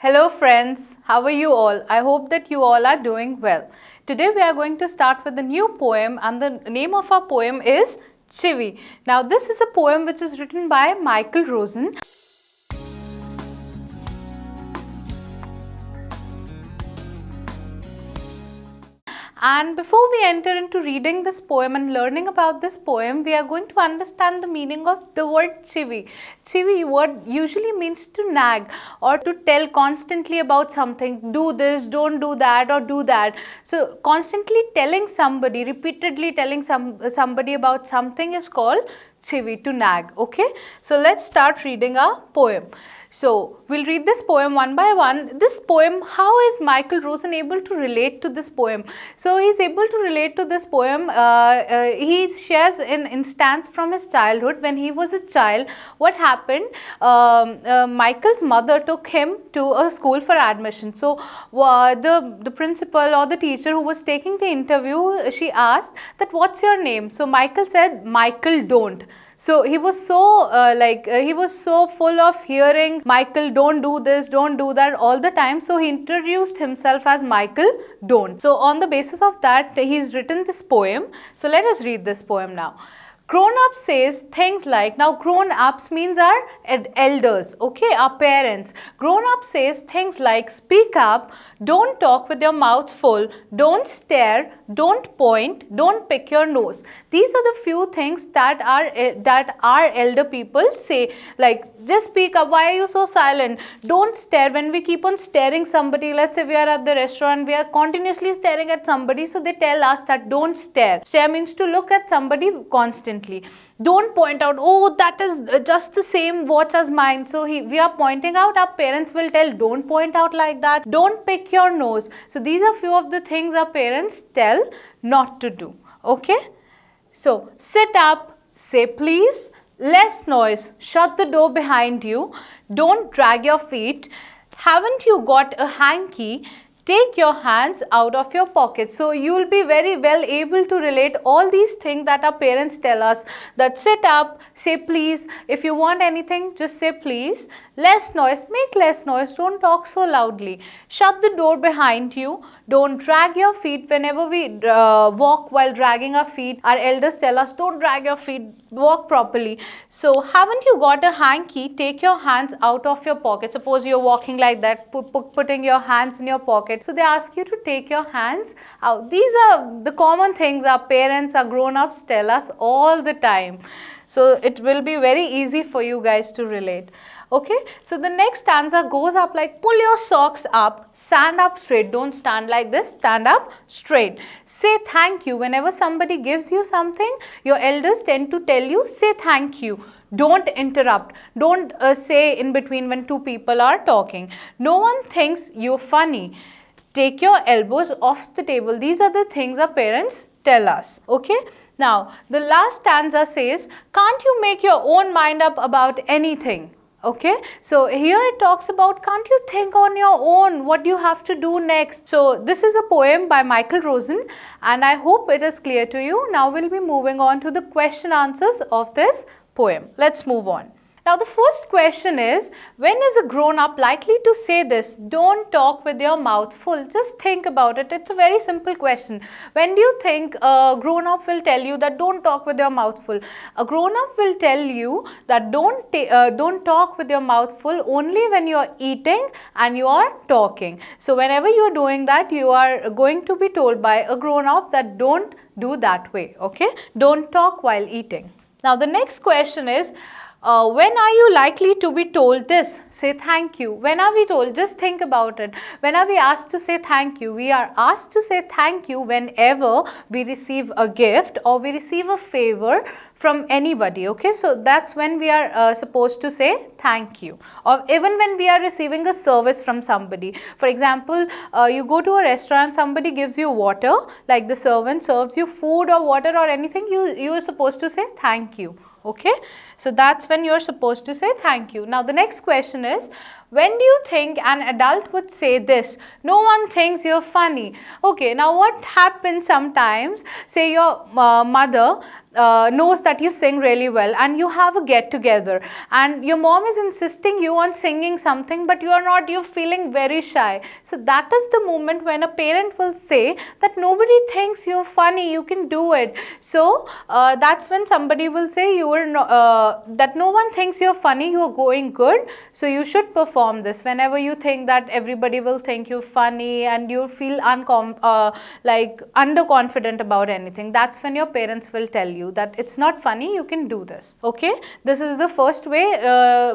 Hello friends, how are you all? I hope that you all are doing well. Today we are going to start with a new poem and the name of our poem is Chivvy. Now this is a poem which is written by Michael Rosen. And before we enter into reading this poem and learning about this poem, we are going to understand the meaning of the word chivvy. Chivvy word usually means to nag or to tell constantly about something, do this, don't do that or do that. So constantly telling somebody, repeatedly telling somebody about something is called chivvy, to nag. Okay, so let's start reading our poem. So we'll read this poem one by one. This poem, how is Michael Rosen able to relate to this poem? So he's able to relate to this poem. He shares an instance from his childhood. When he was a child, what happened? Michael's mother took him to a school for admission. So the principal or the teacher who was taking the interview, she asked that what's your name? So Michael said, Michael don't. So he was so he was so full of hearing Michael don't do this, don't do that all the time. So he introduced himself as Michael don't. So on the basis of that, he's written this poem. So let us read this poem now. Grown-up says things like, now grown-ups means our elders, okay, our parents. Grown-up says things like, speak up, don't talk with your mouth full, don't stare, don't point, don't pick your nose. These are the few things that our elder people say, like, just speak up, why are you so silent? Don't stare. When we keep on staring somebody, let's say we are at the restaurant, we are continuously staring at somebody, so they tell us that don't stare. Stare means to look at somebody constantly. Don't point out, oh, that is just the same watch as mine. So we are pointing out, our parents will tell, don't point out like that. Don't pick your nose. So these are few of the things our parents tell not to do. Okay. So sit up, say please, less noise, shut the door behind you, don't drag your feet, haven't you got a hanky? Take your hands out of your pockets. So you will be very well able to relate all these things that our parents tell us, that sit up, say please, if you want anything, just say please, less noise, make less noise, don't talk so loudly, shut the door behind you, don't drag your feet. Whenever we walk while dragging our feet, our elders tell us, don't drag your feet, walk properly. So haven't you got a hanky? Take your hands out of your pocket. Suppose you're walking like that, putting your hands in your pocket. So they ask you to take your hands out. These are the common things our parents, our grown-ups tell us all the time. So it will be very easy for you guys to relate. Okay, so the next stanza goes up like, pull your socks up, stand up straight. Don't stand like this, stand up straight. Say thank you. Whenever somebody gives you something, your elders tend to tell you, say thank you. Don't interrupt. Don't say in between when two people are talking. No one thinks you're funny. Take your elbows off the table. These are the things our parents tell us. Okay. Now, the last stanza says, can't you make your own mind up about anything? Okay, so here it talks about, can't you think on your own what you have to do next? So this is a poem by Michael Rosen and I hope it is clear to you. Now we'll be moving on to the question answers of this poem. Let's move on. Now the first question is, when is a grown-up likely to say this? Don't talk with your mouth full. Just think about it. It's a very simple question. When do you think a grown-up will tell you that don't talk with your mouth full? A grown-up will tell you that don't talk with your mouth full only when you are eating and you are talking. So whenever you are doing that, you are going to be told by a grown-up that don't do that way. Okay? Don't talk while eating. Now the next question is, when are you likely to be told this? Say thank you. When are we told? Just think about it. When are we asked to say thank you? We are asked to say thank you whenever we receive a gift or we receive a favor from anybody. Okay, so that's when we are supposed to say thank you, or even when we are receiving a service from somebody. For example, you go to a restaurant, somebody gives you water, like the servant serves you food or water or anything, you are supposed to say thank you. Okay, so that's when you're supposed to say thank you. Now the next question is, When do you think an adult would say this? No one thinks you're funny. Okay, now what happens sometimes, say your mother knows that you sing really well and you have a get together and your mom is insisting you on singing something, but you're feeling very shy. So that is the moment when a parent will say that nobody thinks you're funny, you can do it. So that's when somebody will say that no one thinks you're funny, you're going good, so you should perform this. Whenever you think that everybody will think you're funny and you feel underconfident about anything, that's when your parents will tell you that it's not funny, you can do this. Okay, this is the first way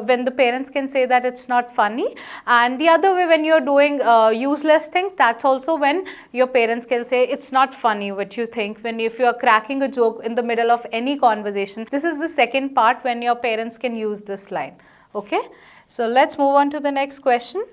when the parents can say that it's not funny. And the other way, when you're doing useless things, that's also when your parents can say it's not funny what you think. If you are cracking a joke in the middle of any conversation, this is the second part when your parents can use this line. Okay, so let's move on to the next question.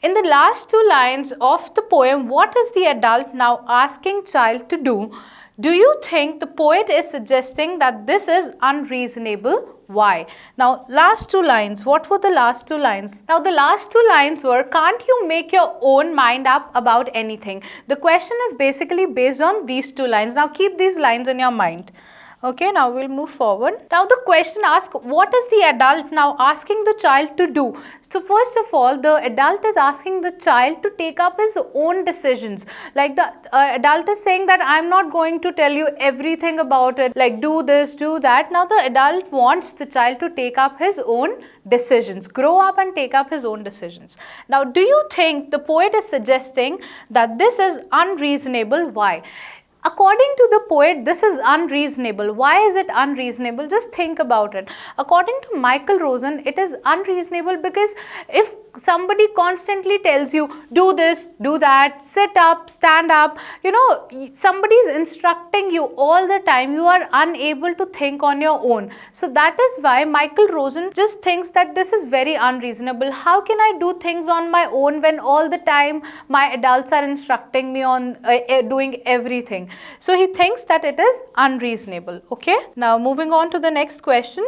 In the last two lines of the poem, what is the adult now asking child to do? Do you think the poet is suggesting that this is unreasonable? Why? Now, last two lines. What were the last two lines? Now, the last two lines were, can't you make your own mind up about anything? The question is basically based on these two lines. Now, keep these lines in your mind. Okay, now we'll move forward. Now the question asks, what is the adult now asking the child to do? So first of all, the adult is asking the child to take up his own decisions. Like the adult is saying that I'm not going to tell you everything about it, like do this, do that. Now the adult wants the child to take up his own decisions, grow up and take up his own decisions. Now, do you think the poet is suggesting that this is unreasonable? Why? According to the poet, this is unreasonable. Why is it unreasonable? Just think about it. According to Michael Rosen, it is unreasonable because if somebody constantly tells you, do this, do that, sit up, stand up, somebody is instructing you all the time, you are unable to think on your own. So that is why Michael Rosen just thinks that this is very unreasonable. How can I do things on my own when all the time my adults are instructing me on doing everything? So he thinks that it is unreasonable. Okay, now moving on to the next question.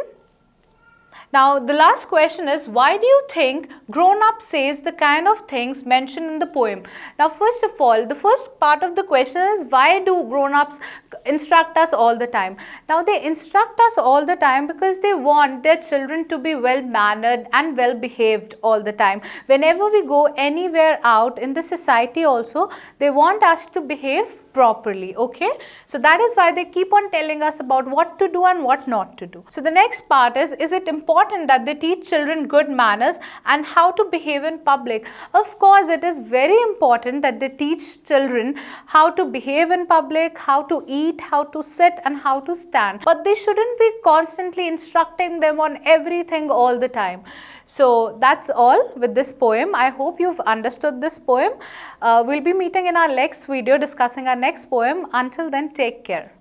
Now the last question is, why do you think grown-up says the kind of things mentioned in the poem? Now first of all, the first part of the question is, why do grown-ups instruct us all the time? Now they instruct us all the time because they want their children to be well-mannered and well-behaved all the time. Whenever we go anywhere out in the society also, they want us to behave properly. Okay, so that is why they keep on telling us about what to do and what not to do. So the next part is it important that they teach children good manners and how to behave in public? Of course, it is very important that they teach children how to behave in public, how to eat, how to sit and how to stand, but they shouldn't be constantly instructing them on everything all the time. So that's all with this poem. I hope you've understood this poem. We'll be meeting in our next video discussing our next poem. Until then, take care.